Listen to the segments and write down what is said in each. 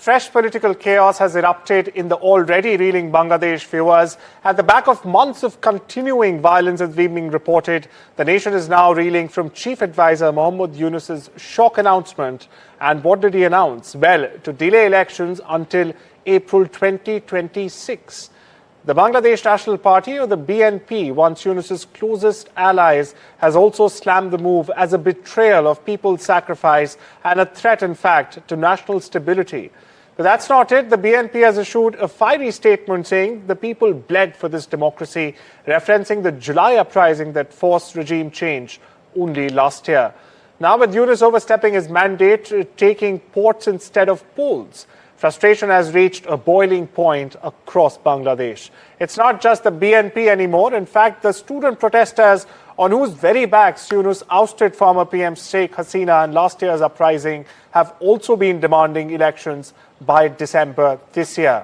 fresh political chaos has erupted in the already reeling Bangladesh, viewers. At the back of months of continuing violence as being reported, the nation is now reeling from Chief Adviser Muhammad Yunus's shock announcement. And what did he announce? Well, to delay elections until April 2026. The Bangladesh National Party, or the BNP, once Yunus's closest allies, has also slammed the move as a betrayal of people's sacrifice and a threat, in fact, to national stability. But that's not it. The BNP has issued a fiery statement saying the people bled for this democracy, referencing the July uprising that forced regime change only last year. Now, with Yunus overstepping his mandate, taking ports instead of polls, frustration has reached a boiling point across Bangladesh. It's not just the BNP anymore. In fact, the student protesters on whose very backs Yunus ousted former PM Sheikh Hasina in last year's uprising have also been demanding elections by December this year.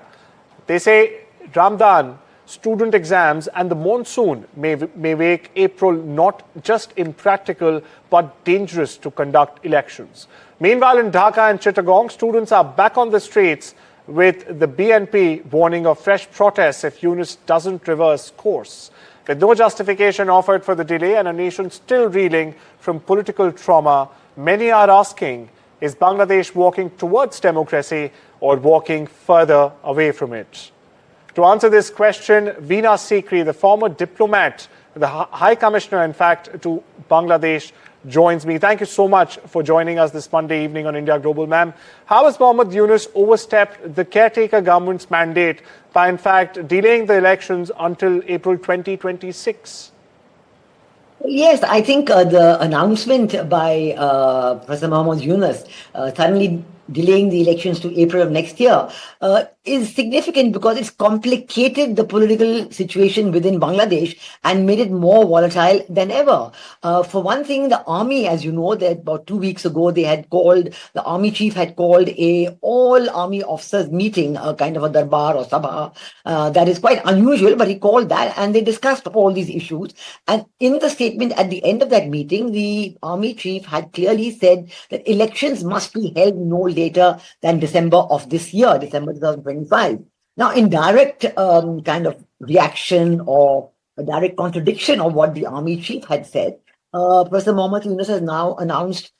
They say Ramadan, student exams and the monsoon may make April not just impractical but dangerous to conduct elections. Meanwhile, in Dhaka and Chittagong, students are back on the streets with the BNP warning of fresh protests if Yunus doesn't reverse course. With no justification offered for the delay and a nation still reeling from political trauma, many are asking, is Bangladesh walking towards democracy or walking further away from it? To answer this question, Veena Sikri, the former diplomat, the High Commissioner, in fact, to Bangladesh, joins me. Thank you so much for joining us this Monday evening on India Global, ma'am. How has Muhammad Yunus overstepped the caretaker government's mandate by, in fact, delaying the elections until April 2026? Yes, I think the announcement by Professor Muhammad Yunus suddenly delaying the elections to April of next year is significant because it's complicated the political situation within Bangladesh and made it more volatile than ever. For one thing, the army, as you know, that about 2 weeks ago, the army chief had called a all army officers meeting, a kind of a darbar or sabha. That is quite unusual, but he called that and they discussed all these issues. And in the statement at the end of that meeting, the army chief had clearly said that elections must be held no later than December of this year, December 2025. Now, in direct kind of reaction or a direct contradiction of what the army chief had said, Professor Muhammad Yunus has now announced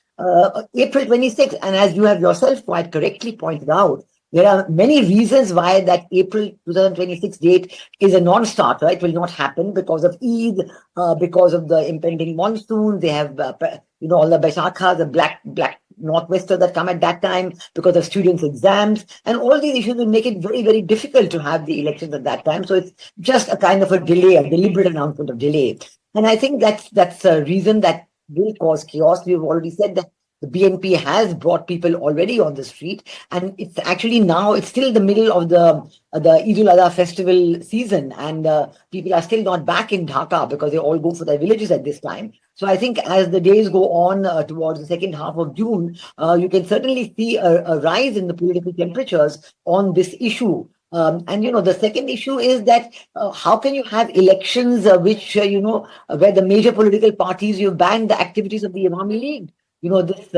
April 26. And as you have yourself quite correctly pointed out, there are many reasons why that April 2026 date is a non-starter. It will not happen because of Eid, because of the impending monsoon. They have, all the Baisakha, the black northwester that come at that time, because of students' exams. And all these issues will make it very, very difficult to have the elections at that time. So it's just a kind of a delay, a deliberate announcement of delay. And I think that's a reason that will cause chaos. We've already said that the BNP has brought people already on the street, and it's actually now, it's still the middle of the Eid al-Adha festival season, and people are still not back in Dhaka because they all go for their villages at this time. So I think as the days go on towards the second half of June, you can certainly see a rise in the political temperatures on this issue. And, the second issue is that how can you have elections which, where the major political parties, you ban the activities of the Awami League? This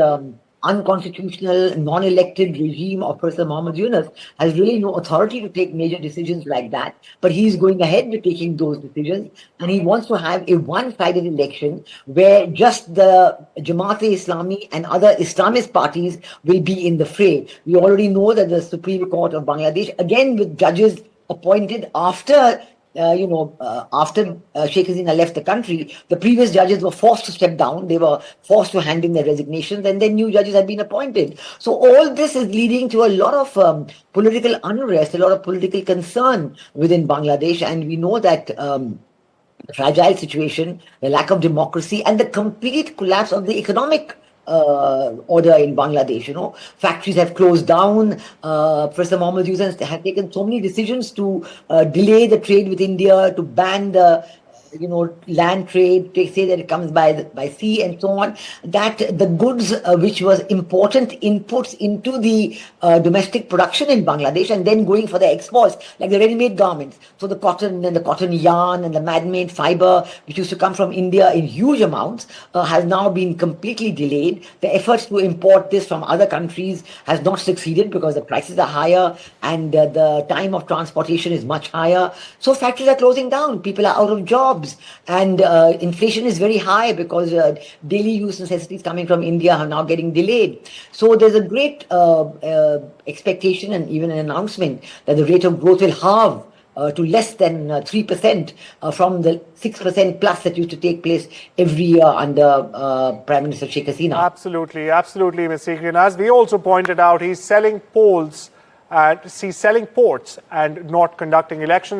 unconstitutional, non-elected regime of Professor Muhammad Yunus has really no authority to take major decisions like that. But he's going ahead with taking those decisions. And he wants to have a one-sided election where just the Jamaat-e-Islami and other Islamist parties will be in the fray. We already know that the Supreme Court of Bangladesh, again with judges appointed after Sheikh Hasina left the country, the previous judges were forced to step down. They were forced to hand in their resignations, and then new judges had been appointed. So all this is leading to a lot of political unrest, a lot of political concern within Bangladesh. And we know that the fragile situation, the lack of democracy, and the complete collapse of the economic order in Bangladesh. Factories have closed down. Professor Muhammad Yunus has taken so many decisions to delay the trade with India, to ban the land trade, they say that it comes by sea and so on, that the goods which was important inputs into the domestic production in Bangladesh and then going for the exports, like the ready-made garments. So the cotton and the cotton yarn and the man-made fiber, which used to come from India in huge amounts, has now been completely delayed. The efforts to import this from other countries has not succeeded because the prices are higher and the time of transportation is much higher. So factories are closing down. People are out of jobs, and inflation is very high because daily use necessities coming from India are now getting delayed. So there's a great expectation and even an announcement that the rate of growth will halve to less than 3% from the 6% plus that used to take place every year under Prime Minister Sheikh Hasina. Absolutely, absolutely, Ms. Sikri. And as we also pointed out, he's selling polls, he's selling ports and not conducting elections.